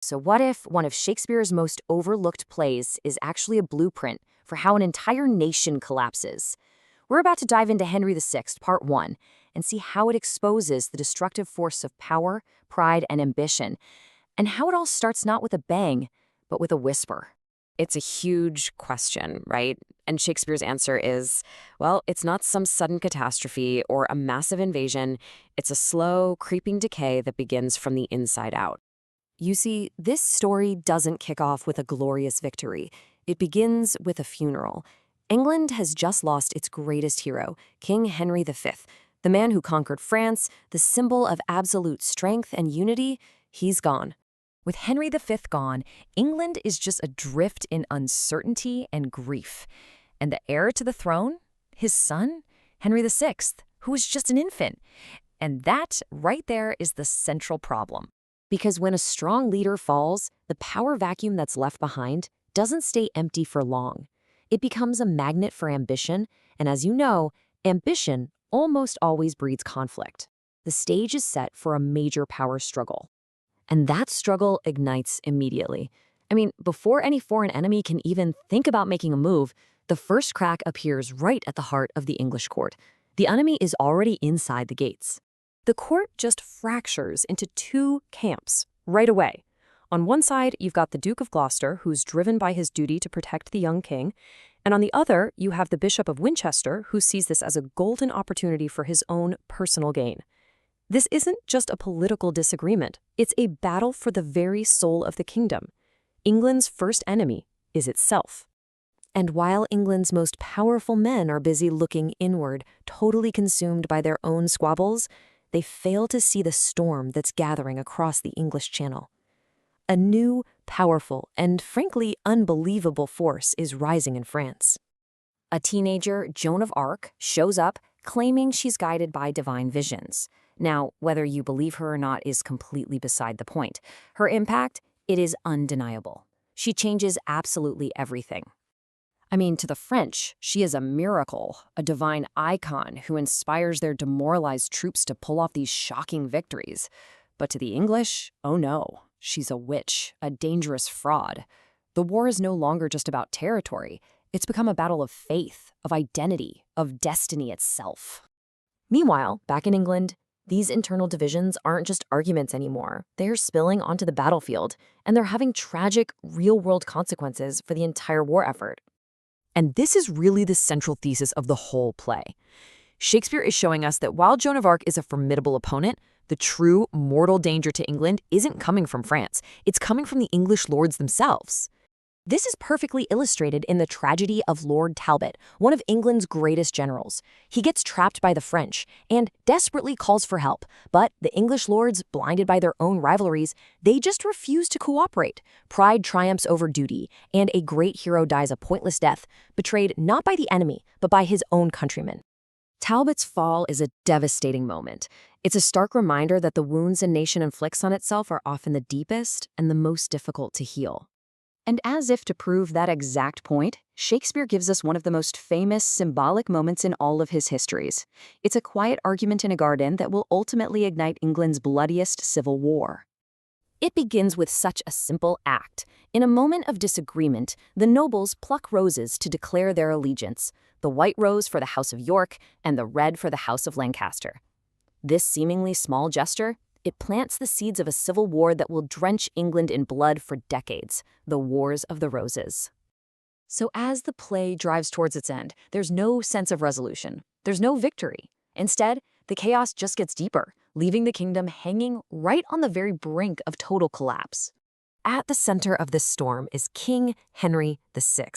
So what if one of Shakespeare's most overlooked plays is actually a blueprint for how an entire nation collapses? We're about to dive into Henry VI, Part 1, and see how it exposes the destructive force of power, pride, and ambition, and how it all starts not with a bang, but with a whisper. It's a huge question, right? And Shakespeare's answer is, well, it's not some sudden catastrophe or a massive invasion. It's a slow, creeping decay that begins from the inside out. You see, this story doesn't kick off with a glorious victory. It begins with a funeral. England has just lost its greatest hero, King Henry V, the man who conquered France, the symbol of absolute strength and unity. He's gone. With Henry V gone, England is just adrift in uncertainty and grief. And the heir to the throne? His son, Henry VI, who was just an infant. And that, right there, is the central problem. Because when a strong leader falls, the power vacuum that's left behind doesn't stay empty for long. It becomes a magnet for ambition, and as you know, ambition almost always breeds conflict. The stage is set for a major power struggle. And that struggle ignites immediately. I mean, before any foreign enemy can even think about making a move, the first crack appears right at the heart of the English court. The enemy is already inside the gates. The court just fractures into two camps right away. On one side, you've got the Duke of Gloucester, who's driven by his duty to protect the young king, and on the other, you have the Bishop of Winchester, who sees this as a golden opportunity for his own personal gain. This isn't just a political disagreement, it's a battle for the very soul of the kingdom. England's first enemy is itself. And while England's most powerful men are busy looking inward, totally consumed by their own squabbles, they fail to see the storm that's gathering across the English Channel. A new, powerful, and frankly unbelievable force is rising in France. A teenager, Joan of Arc, shows up claiming she's guided by divine visions. Now, whether you believe her or not is completely beside the point. Her impact, it is undeniable. She changes absolutely everything. I mean, to the French, she is a miracle, a divine icon who inspires their demoralized troops to pull off these shocking victories. But to the English, oh no, she's a witch, a dangerous fraud. The war is no longer just about territory. It's become a battle of faith, of identity, of destiny itself. Meanwhile, back in England, these internal divisions aren't just arguments anymore. They're spilling onto the battlefield, and they're having tragic, real-world consequences for the entire war effort. And this is really the central thesis of the whole play. Shakespeare is showing us that while Joan of Arc is a formidable opponent, the true mortal danger to England isn't coming from France. It's coming from the English lords themselves. This is perfectly illustrated in the tragedy of Lord Talbot, one of England's greatest generals. He gets trapped by the French and desperately calls for help, but the English lords, blinded by their own rivalries, they just refuse to cooperate. Pride triumphs over duty, and a great hero dies a pointless death, betrayed not by the enemy, but by his own countrymen. Talbot's fall is a devastating moment. It's a stark reminder that the wounds a nation inflicts on itself are often the deepest and the most difficult to heal. And as if to prove that exact point, Shakespeare gives us one of the most famous symbolic moments in all of his histories. It's a quiet argument in a garden that will ultimately ignite England's bloodiest civil war. It begins with such a simple act. In a moment of disagreement, the nobles pluck roses to declare their allegiance, the white rose for the House of York and the red for the House of Lancaster. This seemingly small gesture, it plants the seeds of a civil war that will drench England in blood for decades, the Wars of the Roses. So as the play drives towards its end, there's no sense of resolution. There's no victory. Instead, the chaos just gets deeper, leaving the kingdom hanging right on the very brink of total collapse. At the center of this storm is King Henry VI.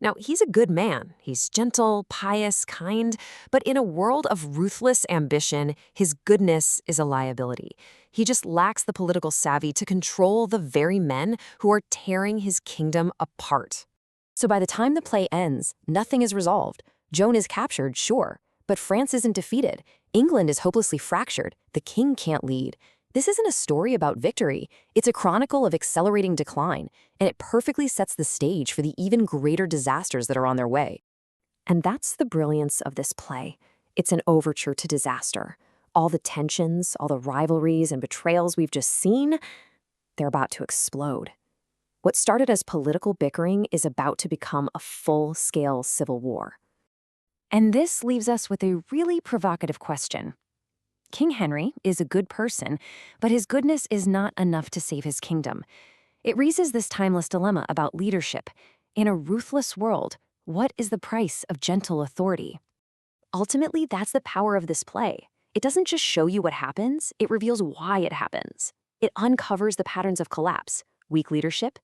Now, he's a good man. He's gentle, pious, kind, but in a world of ruthless ambition, his goodness is a liability. He just lacks the political savvy to control the very men who are tearing his kingdom apart. So by the time the play ends, nothing is resolved. Joan is captured, sure, but France isn't defeated. England is hopelessly fractured. The king can't lead. This isn't a story about victory. It's a chronicle of accelerating decline, and it perfectly sets the stage for the even greater disasters that are on their way. And that's the brilliance of this play. It's an overture to disaster. All the tensions, all the rivalries and betrayals we've just seen, They're about to explode. What started as political bickering is about to become a full-scale civil war. And this leaves us with a really provocative question. King Henry is a good person, but his goodness is not enough to save his kingdom. It raises this timeless dilemma about leadership. In a ruthless world, what is the price of gentle authority? Ultimately, that's the power of this play. It doesn't just show you what happens, it reveals why it happens. It uncovers the patterns of collapse, weak leadership,